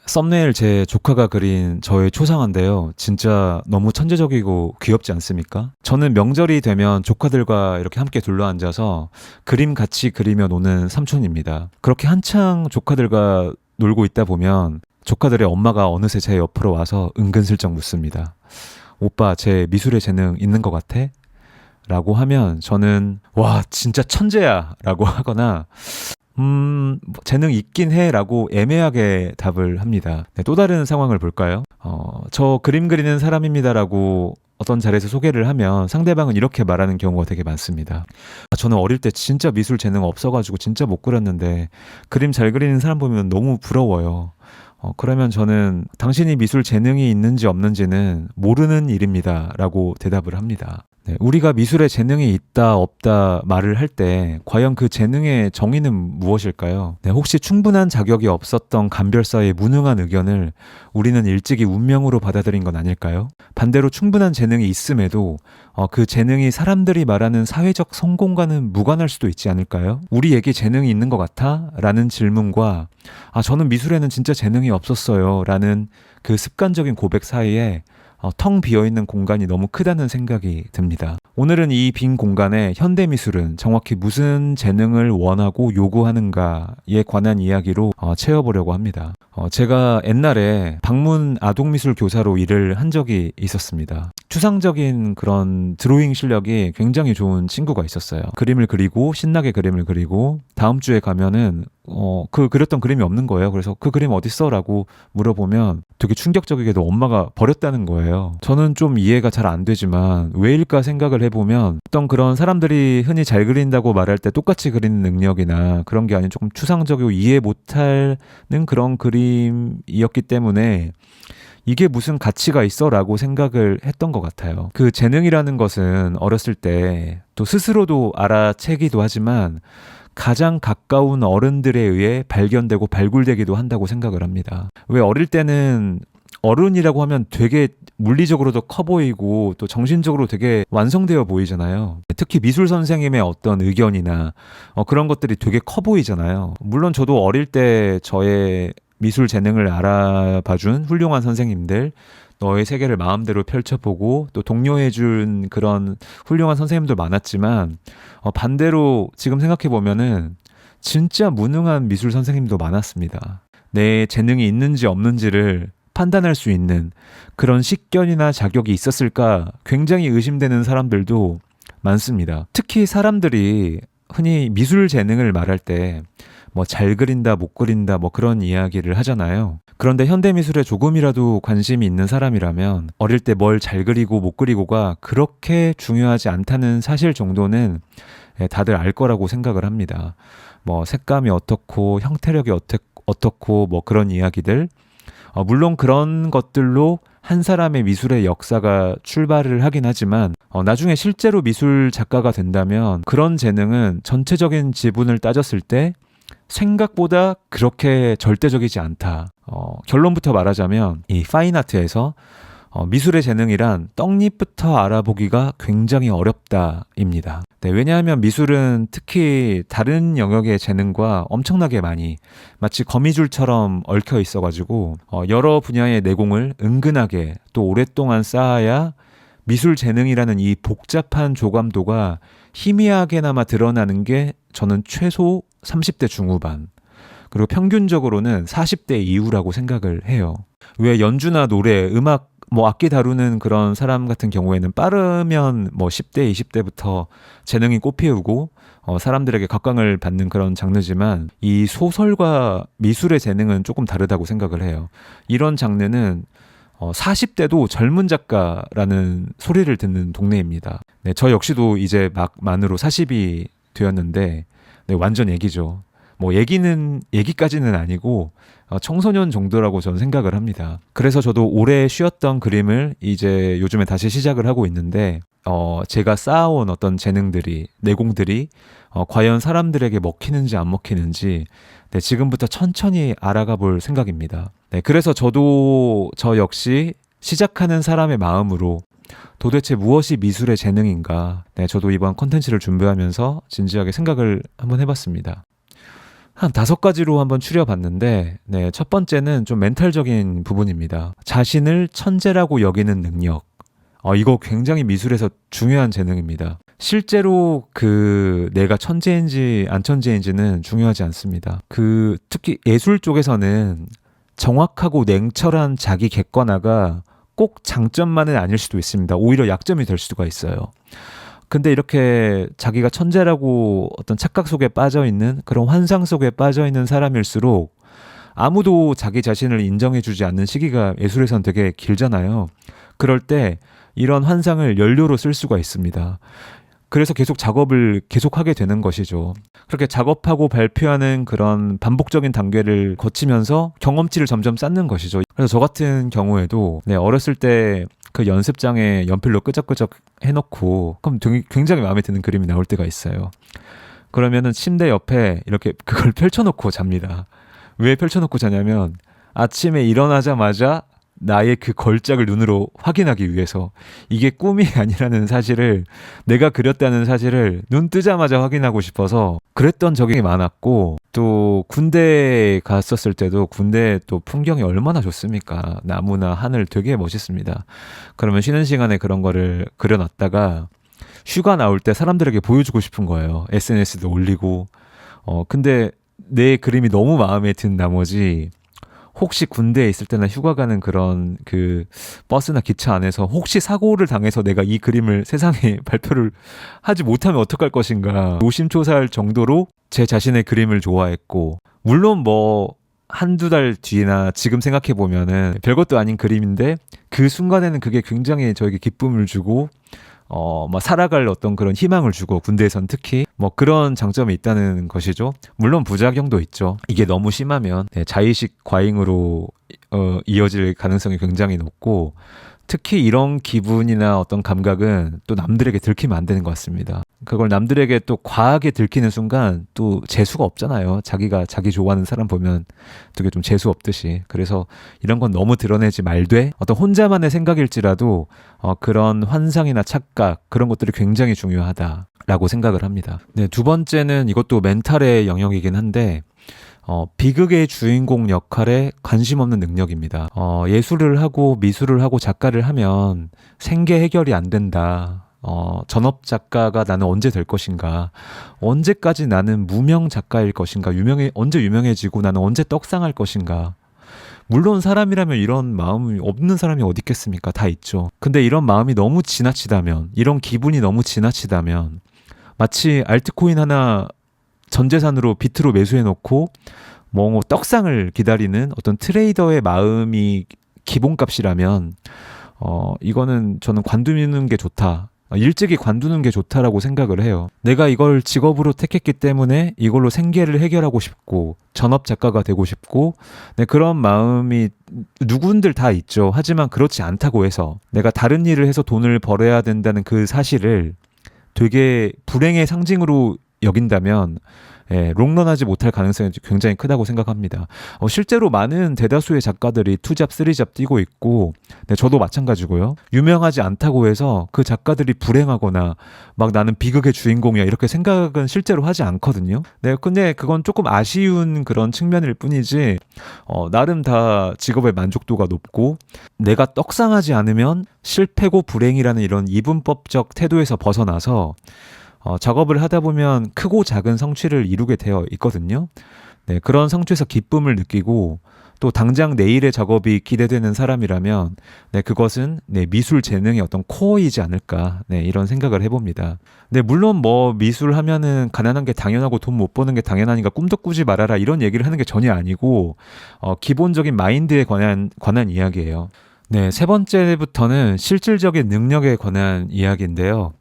썸네일 제 조카가 그린 저의 초상화인데요. 진짜 너무 천재적이고 귀엽지 않습니까? 저는 명절이 되면 조카들과 이렇게 함께 둘러앉아서 그림 같이 그리며 노는 삼촌입니다. 그렇게 한창 조카들과 놀고 있다 보면 조카들의 엄마가 어느새 제 옆으로 와서 은근슬쩍 묻습니다. 오빠, 제 미술의 재능 있는 것 같아? 라고 하면 저는 와, 진짜 천재야! 라고 하거나 재능 있긴 해 라고 애매하게 답을 합니다. 네, 또 다른 상황을 볼까요? 저 그림 그리는 사람입니다 라고 어떤 자리에서 소개를 하면 상대방은 이렇게 말하는 경우가 되게 많습니다. 저는 어릴 때 진짜 미술 재능 없어가지고 진짜 못 그렸는데 그림 잘 그리는 사람 보면 너무 부러워요. 그러면 저는 당신이 미술 재능이 있는지 없는지는 모르는 일입니다 라고 대답을 합니다. 네, 우리가 미술에 재능이 있다 없다 말을 할 때 과연 그 재능의 정의는 무엇일까요? 네, 혹시 충분한 자격이 없었던 감별사의 무능한 의견을 우리는 일찍이 운명으로 받아들인 건 아닐까요? 반대로 충분한 재능이 있음에도 그 재능이 사람들이 말하는 사회적 성공과는 무관할 수도 있지 않을까요? 우리에게 재능이 있는 것 같아? 라는 질문과 저는 미술에는 진짜 재능이 없었어요 라는 그 습관적인 고백 사이에 텅 비어있는 공간이 너무 크다는 생각이 듭니다. 오늘은 이 빈 공간에 현대미술은 정확히 무슨 재능을 원하고 요구하는가에 관한 이야기로 채워보려고 합니다. 제가 옛날에 방문 아동미술 교사로 일을 한 적이 있었습니다. 추상적인 그런 드로잉 실력이 굉장히 좋은 친구가 있었어요. 그림을 그리고 신나게 그림을 그리고 다음 주에 가면은 그 그렸던 그림이 없는 거예요. 그래서 그 그림 어딨어? 라고 물어보면 되게 충격적이게도 엄마가 버렸다는 거예요. 저는 좀 이해가 잘 안 되지만 왜일까 생각을 해보면 어떤 그런 사람들이 흔히 잘 그린다고 말할 때 똑같이 그리는 능력이나 그런 게 아닌 조금 추상적이고 이해 못하는 그런 그림이었기 때문에 이게 무슨 가치가 있어? 라고 생각을 했던 것 같아요. 그 재능이라는 것은 어렸을 때 또 스스로도 알아채기도 하지만 가장 가까운 어른들에 의해 발견되고 발굴되기도 한다고 생각을 합니다. 왜 어릴 때는 어른이라고 하면 되게 물리적으로도 커 보이고 또 정신적으로 되게 완성되어 보이잖아요. 특히 미술 선생님의 어떤 의견이나 그런 것들이 되게 커 보이잖아요. 물론 저도 어릴 때 저의 미술 재능을 알아봐준 훌륭한 선생님들, 너의 세계를 마음대로 펼쳐보고 또 독려해준 그런 훌륭한 선생님들 많았지만 반대로 지금 생각해보면은 진짜 무능한 미술 선생님도 많았습니다. 내 재능이 있는지 없는지를 판단할 수 있는 그런 식견이나 자격이 있었을까 굉장히 의심되는 사람들도 많습니다. 특히 사람들이 흔히 미술 재능을 말할 때 뭐 잘 그린다, 못 그린다, 뭐 그런 이야기를 하잖아요. 그런데 현대미술에 조금이라도 관심이 있는 사람이라면 어릴 때 뭘 잘 그리고 못 그리고가 그렇게 중요하지 않다는 사실 정도는 다들 알 거라고 생각을 합니다. 뭐 색감이 어떻고 형태력이 어떻고 뭐 그런 이야기들. 물론 그런 것들로 한 사람의 미술의 역사가 출발을 하긴 하지만 나중에 실제로 미술 작가가 된다면 그런 재능은 전체적인 지분을 따졌을 때 생각보다 그렇게 절대적이지 않다. 결론부터 말하자면 이 파인아트에서 미술의 재능이란 떡잎부터 알아보기가 굉장히 어렵다입니다. 네, 왜냐하면 미술은 특히 다른 영역의 재능과 엄청나게 많이 마치 거미줄처럼 얽혀 있어가지고 여러 분야의 내공을 은근하게 또 오랫동안 쌓아야 미술 재능이라는 이 복잡한 조감도가 희미하게나마 드러나는 게 저는 최소 30대 중후반 그리고 평균적으로는 40대 이후라고 생각을 해요. 왜 연주나 노래, 음악, 뭐 악기 다루는 그런 사람 같은 경우에는 빠르면 뭐 10대, 20대부터 재능이 꽃피우고 사람들에게 각광을 받는 그런 장르지만 이 소설과 미술의 재능은 조금 다르다고 생각을 해요. 이런 장르는 40대도 젊은 작가라는 소리를 듣는 동네입니다. 네, 저 역시도 이제 막 만으로 40이 되었는데 네, 완전 애기죠. 뭐 얘기까지는 아니고 청소년 정도라고 저는 생각을 합니다. 그래서 저도 오래 쉬었던 그림을 이제 요즘에 다시 시작을 하고 있는데 제가 쌓아온 어떤 재능들이 내공들이 과연 사람들에게 먹히는지 안 먹히는지 네, 지금부터 천천히 알아가 볼 생각입니다. 네, 그래서 저도 저 역시 시작하는 사람의 마음으로 도대체 무엇이 미술의 재능인가? 네, 저도 이번 콘텐츠를 준비하면서 진지하게 생각을 한번 해봤습니다. 한 5가지로 한번 추려봤는데, 네, 첫 번째는 좀 멘탈적인 부분입니다. 자신을 천재라고 여기는 능력. 이거 굉장히 미술에서 중요한 재능입니다. 실제로 내가 천재인지 안 천재인지는 중요하지 않습니다. 특히 예술 쪽에서는 정확하고 냉철한 자기 객관화가 꼭 장점만은 아닐 수도 있습니다. 오히려 약점이 될 수가 있어요. 근데 이렇게 자기가 천재라고 어떤 착각 속에 빠져 있는 그런 환상 속에 빠져 있는 사람일수록 아무도 자기 자신을 인정해주지 않는 시기가 예술에선 되게 길잖아요. 그럴 때 이런 환상을 연료로 쓸 수가 있습니다. 그래서 계속 작업을 계속하게 되는 것이죠. 그렇게 작업하고 발표하는 그런 반복적인 단계를 거치면서 경험치를 점점 쌓는 것이죠. 그래서 저 같은 경우에도 어렸을 때 그 연습장에 연필로 끄적끄적 해놓고 그럼 굉장히 마음에 드는 그림이 나올 때가 있어요. 그러면은 침대 옆에 이렇게 그걸 펼쳐놓고 잡니다. 왜 펼쳐놓고 자냐면 아침에 일어나자마자 나의 그 걸작을 눈으로 확인하기 위해서, 이게 꿈이 아니라는 사실을, 내가 그렸다는 사실을 눈 뜨자마자 확인하고 싶어서 그랬던 적이 많았고, 또 군대에 갔었을 때도 군대 또 풍경이 얼마나 좋습니까? 나무나 하늘 되게 멋있습니다. 그러면 쉬는 시간에 그런 거를 그려놨다가 휴가 나올 때 사람들에게 보여주고 싶은 거예요. SNS도 올리고. 근데 내 그림이 너무 마음에 든 나머지 혹시 군대에 있을 때나 휴가 가는 그런 버스나 기차 안에서 혹시 사고를 당해서 내가 이 그림을 세상에 발표를 하지 못하면 어떡할 것인가 노심초사할 정도로 제 자신의 그림을 좋아했고, 물론 한두 달 뒤나 지금 생각해보면은 별것도 아닌 그림인데 그 순간에는 그게 굉장히 저에게 기쁨을 주고 살아갈 어떤 그런 희망을 주고, 군대에선 특히 그런 장점이 있다는 것이죠. 물론 부작용도 있죠. 이게 너무 심하면 자의식 과잉으로 이어질 가능성이 굉장히 높고, 특히 이런 기분이나 어떤 감각은 또 남들에게 들키면 안 되는 것 같습니다. 그걸 남들에게 또 과하게 들키는 순간 또 재수가 없잖아요. 자기가 자기 좋아하는 사람 보면 되게 좀 재수 없듯이. 그래서 이런 건 너무 드러내지 말되 어떤 혼자만의 생각일지라도 그런 환상이나 착각, 그런 것들이 굉장히 중요하다라고 생각을 합니다. 네, 두 번째는 이것도 멘탈의 영역이긴 한데 비극의 주인공 역할에 관심 없는 능력입니다. 예술을 하고 미술을 하고 작가를 하면 생계 해결이 안 된다. 전업 작가가 나는 언제 될 것인가? 언제까지 나는 무명 작가일 것인가? 언제 유명해지고 나는 언제 떡상할 것인가? 물론 사람이라면 이런 마음이 없는 사람이 어디 있겠습니까? 다 있죠. 근데 이런 마음이 너무 지나치다면, 이런 기분이 너무 지나치다면, 마치 알트코인 하나 전 재산으로 비트로 매수해놓고 떡상을 기다리는 어떤 트레이더의 마음이 기본값이라면 이거는 저는 관두는 게 좋다. 일찍이 관두는 게 좋다라고 생각을 해요. 내가 이걸 직업으로 택했기 때문에 이걸로 생계를 해결하고 싶고 전업 작가가 되고 싶고, 그런 마음이 누군들 다 있죠. 하지만 그렇지 않다고 해서 내가 다른 일을 해서 돈을 벌어야 된다는 그 사실을 되게 불행의 상징으로 여긴다면 롱런하지 못할 가능성이 굉장히 크다고 생각합니다. 실제로 많은 대다수의 작가들이 2잡, 3잡 뛰고 있고, 저도 마찬가지고요. 유명하지 않다고 해서 그 작가들이 불행하거나 나는 비극의 주인공이야 이렇게 생각은 실제로 하지 않거든요. 근데 그건 조금 아쉬운 그런 측면일 뿐이지 나름 다 직업의 만족도가 높고, 내가 떡상하지 않으면 실패고 불행이라는 이런 이분법적 태도에서 벗어나서 작업을 하다 보면 크고 작은 성취를 이루게 되어 있거든요. 그런 성취에서 기쁨을 느끼고, 또 당장 내일의 작업이 기대되는 사람이라면 그것은 미술 재능의 어떤 코어이지 않을까, 이런 생각을 해봅니다. 물론 미술 하면은 가난한 게 당연하고 돈 못 버는 게 당연하니까 꿈도 꾸지 말아라 이런 얘기를 하는 게 전혀 아니고, 기본적인 마인드에 관한 이야기예요. 세 번째부터는 실질적인 능력에 관한 이야기인데요.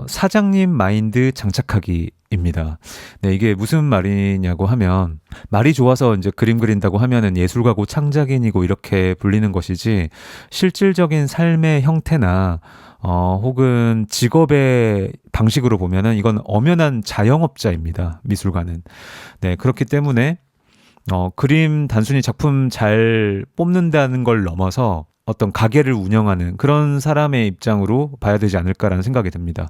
사장님 마인드 장착하기입니다. 이게 무슨 말이냐고 하면, 말이 좋아서 이제 그림 그린다고 하면은 예술가고 창작인이고 이렇게 불리는 것이지, 실질적인 삶의 형태나 혹은 직업의 방식으로 보면은 이건 엄연한 자영업자입니다. 미술가는. 그렇기 때문에 그림 단순히 작품 잘 뽑는다는 걸 넘어서 어떤 가게를 운영하는 그런 사람의 입장으로 봐야 되지 않을까라는 생각이 듭니다.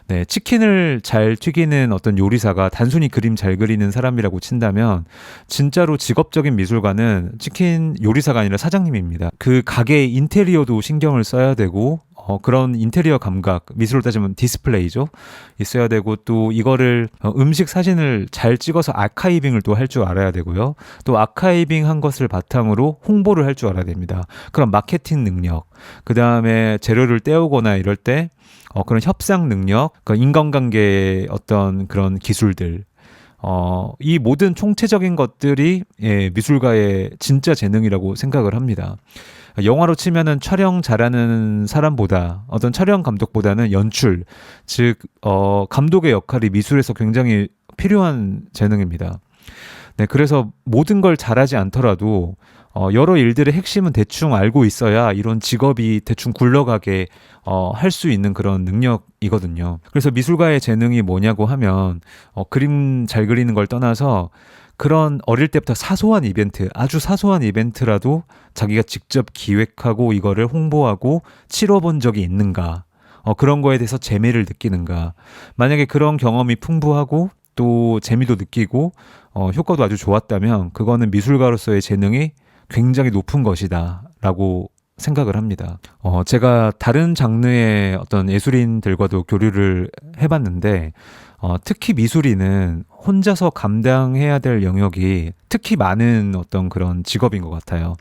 네, 치킨을 잘 튀기는 어떤 요리사가 단순히 그림 잘 그리는 사람이라고 친다면 진짜로 직업적인 미술가는 치킨 요리사가 아니라 사장님입니다. 그 가게의 인테리어도 신경을 써야 되고 그런 인테리어 감각, 미술로 따지면 디스플레이죠. 있어야 되고 또 이거를 음식 사진을 잘 찍어서 아카이빙을 또 할 줄 알아야 되고요. 또 아카이빙 한 것을 바탕으로 홍보를 할 줄 알아야 됩니다. 그런 마케팅 능력, 그 다음에 재료를 떼오거나 이럴 때 그런 협상 능력, 그러니까 인간관계의 어떤 그런 기술들, 이 모든 총체적인 것들이 예, 미술가의 진짜 재능이라고 생각을 합니다. 영화로 치면은 촬영 잘하는 사람보다 어떤 촬영 감독보다는 연출, 즉 감독의 역할이 미술에서 굉장히 필요한 재능입니다. 네, 그래서 모든 걸 잘하지 않더라도 여러 일들의 핵심은 대충 알고 있어야 이런 직업이 대충 굴러가게 할 수 있는 그런 능력이거든요. 그래서 미술가의 재능이 뭐냐고 하면 그림 잘 그리는 걸 떠나서 그런 어릴 때부터 사소한 이벤트, 아주 사소한 이벤트라도 자기가 직접 기획하고 이거를 홍보하고 치러본 적이 있는가, 그런 거에 대해서 재미를 느끼는가. 만약에 그런 경험이 풍부하고 또 재미도 느끼고 효과도 아주 좋았다면 그거는 미술가로서의 재능이 굉장히 높은 것이다 라고 생각을 합니다. 제가 다른 장르의 어떤 예술인들과도 교류를 해봤는데 특히 미술인은 혼자서 감당해야 될 영역이 특히 많은 어떤 그런 직업인 것 같아요.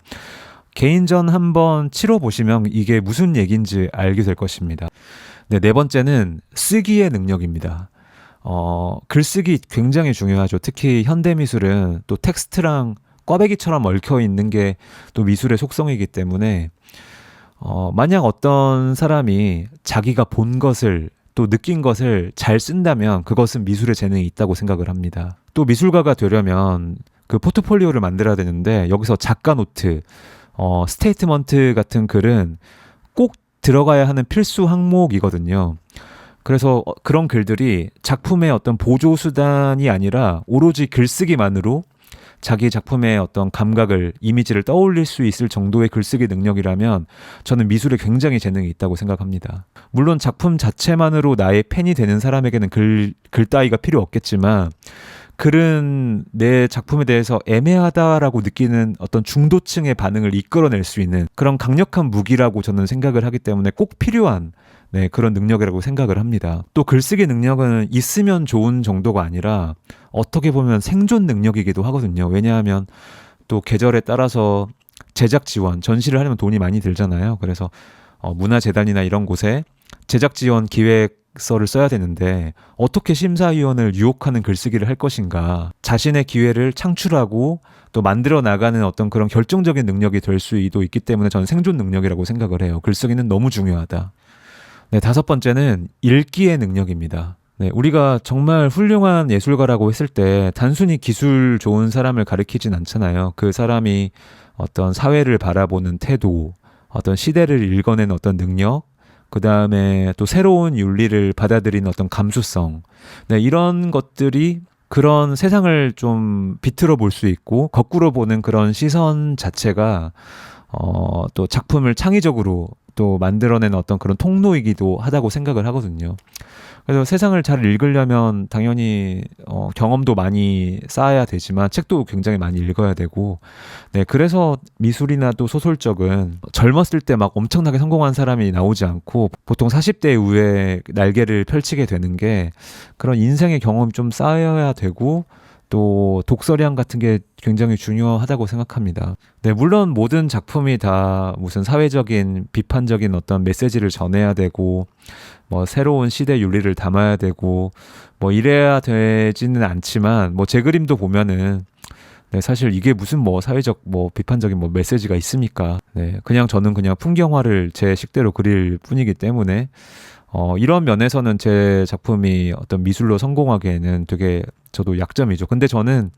개인전 한번 치러 보시면 이게 무슨 얘기인지 알게 될 것입니다. 네, 네 번째는 쓰기의 능력입니다. 글쓰기 굉장히 중요하죠. 특히 현대미술은 또 텍스트랑 꽈배기처럼 얽혀 있는 게 또 미술의 속성이기 때문에 만약 어떤 사람이 자기가 본 것을 또 느낀 것을 잘 쓴다면 그것은 미술의 재능이 있다고 생각을 합니다. 또 미술가가 되려면 그 포트폴리오를 만들어야 되는데 여기서 작가 노트, 스테이트먼트 같은 글은 꼭 들어가야 하는 필수 항목이거든요. 그래서 그런 글들이 작품의 어떤 보조 수단이 아니라 오로지 글쓰기만으로 자기 작품의 어떤 감각을, 이미지를 떠올릴 수 있을 정도의 글쓰기 능력이라면 저는 미술에 굉장히 재능이 있다고 생각합니다. 물론 작품 자체만으로 나의 팬이 되는 사람에게는 글 따위가 필요 없겠지만 글은 내 작품에 대해서 애매하다라고 느끼는 어떤 중도층의 반응을 이끌어낼 수 있는 그런 강력한 무기라고 저는 생각을 하기 때문에 꼭 필요한 네, 그런 능력이라고 생각을 합니다. 또 글쓰기 능력은 있으면 좋은 정도가 아니라 어떻게 보면 생존 능력이기도 하거든요. 왜냐하면 또 계절에 따라서 제작 지원, 전시를 하려면 돈이 많이 들잖아요. 그래서 문화재단이나 이런 곳에 제작 지원 기획서를 써야 되는데 어떻게 심사위원을 유혹하는 글쓰기를 할 것인가, 자신의 기회를 창출하고 또 만들어 나가는 어떤 그런 결정적인 능력이 될 수도 있기 때문에 저는 생존 능력이라고 생각을 해요. 글쓰기는 너무 중요하다. 네, 다섯 번째는 읽기의 능력입니다. 네, 우리가 정말 훌륭한 예술가라고 했을 때 단순히 기술 좋은 사람을 가리키진 않잖아요. 그 사람이 어떤 사회를 바라보는 태도, 어떤 시대를 읽어낸 어떤 능력, 그 다음에 또 새로운 윤리를 받아들이는 어떤 감수성. 네, 이런 것들이 그런 세상을 좀 비틀어 볼 수 있고 거꾸로 보는 그런 시선 자체가 또 작품을 창의적으로 또 만들어낸 어떤 그런 통로이기도 하다고 생각을 하거든요. 그래서 세상을 잘 읽으려면 당연히 경험도 많이 쌓아야 되지만 책도 굉장히 많이 읽어야 되고, 네, 그래서 미술이나 또 소설 쪽은 젊었을 때 막 엄청나게 성공한 사람이 나오지 않고 보통 40대 이후에 날개를 펼치게 되는 게 그런 인생의 경험이 좀 쌓여야 되고 또 독서량 같은 게 굉장히 중요하다고 생각합니다. 네, 물론 모든 작품이 다 무슨 사회적인 비판적인 어떤 메시지를 전해야 되고 뭐 새로운 시대 윤리를 담아야 되고 뭐 이래야 되지는 않지만 뭐 제 그림도 보면은 네, 사실 이게 무슨 뭐 사회적 뭐 비판적인 뭐 메시지가 있습니까? 네, 그냥 저는 그냥 풍경화를 제 식대로 그릴 뿐이기 때문에 이런 면에서는 제 작품이 어떤 미술로 성공하기에는 되게 저도 약점이죠. 근데 저는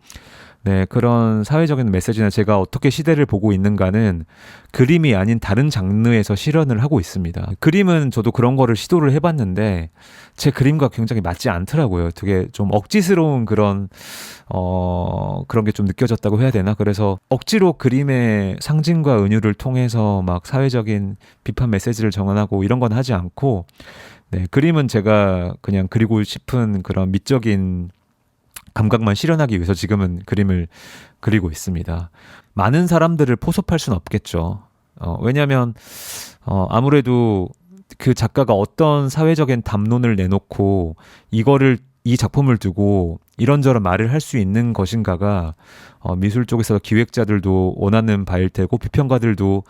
네, 그런 사회적인 메시지나 제가 어떻게 시대를 보고 있는가는 그림이 아닌 다른 장르에서 실현을 하고 있습니다. 그림은 저도 그런 거를 시도를 해봤는데 제 그림과 굉장히 맞지 않더라고요. 되게 좀 억지스러운 그런 게 좀 느껴졌다고 해야 되나? 그래서 억지로 그림의 상징과 은유를 통해서 막 사회적인 비판 메시지를 정언하고 이런 건 하지 않고 네, 그림은 제가 그냥 그리고 싶은 그런 미적인 감각만 실현하기 위해서 지금은 그림을 그리고 있습니다. 많은 사람들을 포섭할 수는 없겠죠. 왜냐하면 아무래도 그 작가가 어떤 사회적인 담론을 내놓고 이 작품을 두고 이런저런 말을 할 수 있는 것인가가 미술 쪽에서 기획자들도 원하는 바일 테고 비평가들도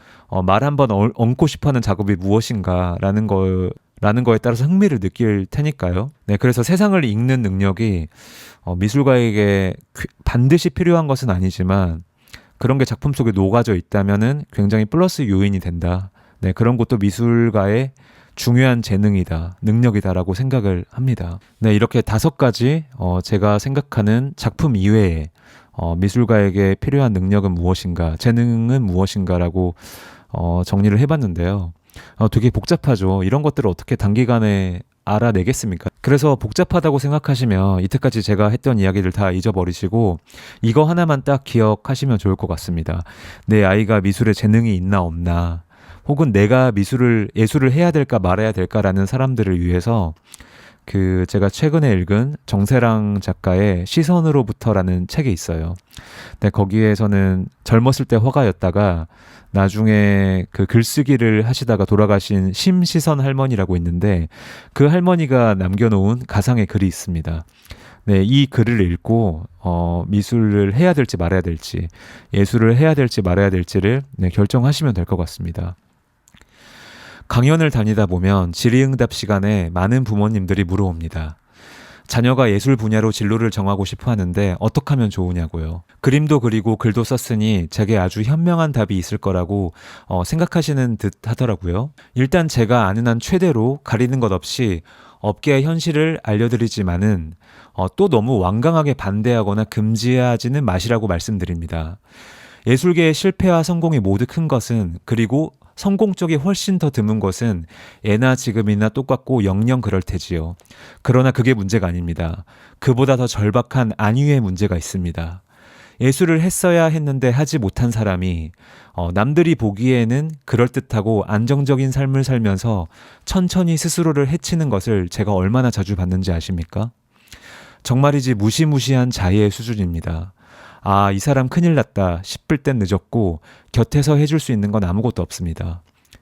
말 한번 얹고 싶어하는 작업이 무엇인가라는 거에 따라서 흥미를 느낄 테니까요. 네, 그래서 세상을 읽는 능력이 미술가에게 반드시 필요한 것은 아니지만 그런 게 작품 속에 녹아져 있다면은 굉장히 플러스 요인이 된다. 네, 그런 것도 미술가의 중요한 재능이다, 능력이다라고 생각을 합니다. 네, 이렇게 5가지 제가 생각하는 작품 이외에 미술가에게 필요한 능력은 무엇인가, 재능은 무엇인가라고 정리를 해봤는데요. 되게 복잡하죠. 이런 것들을 어떻게 단기간에 알아내겠습니까? 그래서 복잡하다고 생각하시면 이때까지 제가 했던 이야기를 다 잊어버리시고 이거 하나만 딱 기억하시면 좋을 것 같습니다. 내 아이가 미술에 재능이 있나 없나, 혹은 내가 예술을 해야 될까 말아야 될까라는 사람들을 위해서 제가 최근에 읽은 정세랑 작가의 시선으로부터라는 책이 있어요. 네, 거기에서는 젊었을 때 화가였다가 나중에 그 글쓰기를 하시다가 돌아가신 심시선 할머니라고 있는데 그 할머니가 남겨놓은 가상의 글이 있습니다. 네, 이 글을 읽고 미술을 해야 될지 말아야 될지, 예술을 해야 될지 말아야 될지를 결정하시면 될 것 같습니다. 강연을 다니다 보면 질의응답 시간에 많은 부모님들이 물어옵니다. 자녀가 예술 분야로 진로를 정하고 싶어 하는데 어떻게 하면 좋으냐고요. 그림도 그리고 글도 썼으니 제게 아주 현명한 답이 있을 거라고 생각하시는 듯 하더라고요. 일단 제가 아는 한 최대로 가리는 것 없이 업계의 현실을 알려드리지만은 또 너무 완강하게 반대하거나 금지하지는 마시라고 말씀드립니다. 예술계의 실패와 성공이 모두 큰 것은, 그리고 성공 쪽이 훨씬 더 드문 것은 예나 지금이나 똑같고 영영 그럴 테지요. 그러나 그게 문제가 아닙니다. 그보다 더 절박한 안위의 문제가 있습니다. 예술을 했어야 했는데 하지 못한 사람이 남들이 보기에는 그럴듯하고 안정적인 삶을 살면서 천천히 스스로를 해치는 것을 제가 얼마나 자주 봤는지 아십니까? 정말이지 무시무시한 자해의 수준입니다. 아, 이 사람 큰일 났다 싶을 땐 늦었고 곁에서 해줄 수 있는 건 아무것도 없습니다.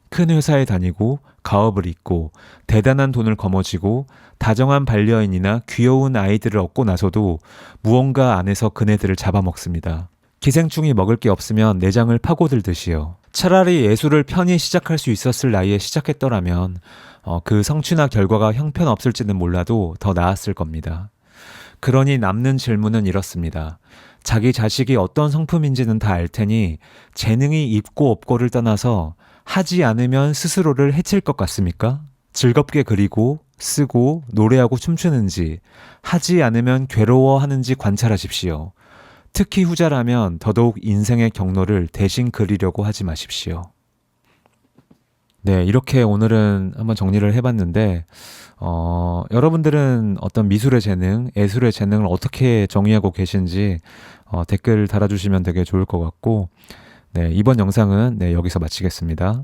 큰 회사에 다니고 가업을 잇고 대단한 돈을 거머쥐고 다정한 반려인이나 귀여운 아이들을 얻고 나서도 무언가 안에서 그네들을 잡아먹습니다. 기생충이 먹을 게 없으면 내장을 파고들듯이요. 차라리 예술을 편히 시작할 수 있었을 나이에 시작했더라면 그 성취나 결과가 형편없을지는 몰라도 더 나았을 겁니다. 그러니 남는 질문은 이렇습니다. 자기 자식이 어떤 성품인지는 다 알 테니 재능이 있고 없고를 떠나서 하지 않으면 스스로를 해칠 것 같습니까? 즐겁게 그리고 쓰고 노래하고 춤추는지, 하지 않으면 괴로워하는지 관찰하십시오. 특히 후자라면 더더욱 인생의 경로를 대신 그리려고 하지 마십시오. 네, 이렇게 오늘은 한번 정리를 해봤는데 여러분들은 어떤 미술의 재능, 예술의 재능을 어떻게 정의하고 계신지 댓글 달아주시면 되게 좋을 것 같고, 네, 이번 영상은 여기서 마치겠습니다.